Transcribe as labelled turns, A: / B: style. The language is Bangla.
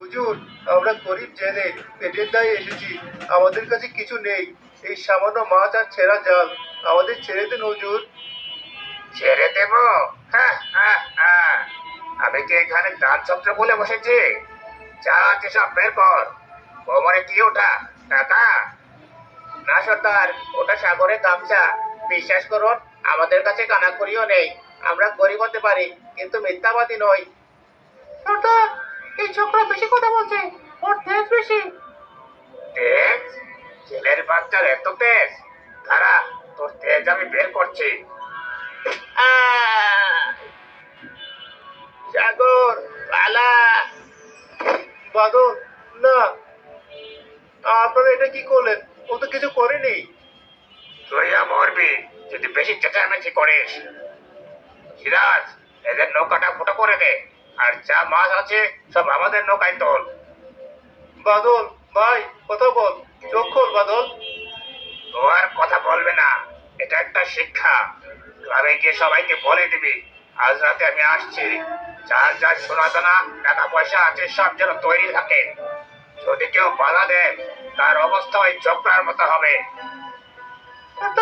A: হুজুর, আমরা গরিব জেলে পেটের দায়ে এসেছি। আমাদের কাছে কিছু নেই। এই সামান্য মাছ আর ছেঁড়া জাল। আমাদের ছেড়ে দিন হুজুর।
B: ছেড়ে দেব? হ্যাঁ, হ্যাঁ, হ্যাঁ। আমি কি এখানে দান ছত্র বলে বসেছি? যা আছে সব বের কর। কোমরে কি ওটা? টাকা? না সর্দার, ওটা সাগরের গামছা। বিশ্বাস করুন, আমাদের কাছে কানাকড়িও নেই। আমরা গরিব হতে পারি, কিন্তু মিথ্যাবাদী নই।
A: সর্দার, এই ছোকরা বেশি কথা বলছে। ওর তেজ বেশি।
B: তেজ? ছেলের বাচ্চার এত তেজ? দাঁড়া, তোর তেজ আমি বের করছি। আহ! সাগর, পালা!
A: বাদল, না, আপনারা এটা কি করলেন? ও তো কিছু করেনি।
B: তুইও মরবি যদি বেশি চেঁচামেচি করিস। সিরাজ, এদের নৌকাটা ফুটো করে দে। আর যা মাছ আছে সব আমাদের নৌকায় তোল।
A: বাদল ভাই, কথা বল। চোখ খোল বাদল।
B: ও আর কথা বলবে না। এটা একটা শিক্ষা। গ্রামে গিয়ে সবাইকে বলে দিবি আজ রাতে আমি আসছি। যার যার সোনা দানা টাকা পয়সা আছে সব যেন তৈরি থাকে। যদি কেউ বাধা দেয় তার অবস্থা ওই চক্রার মতো হবে।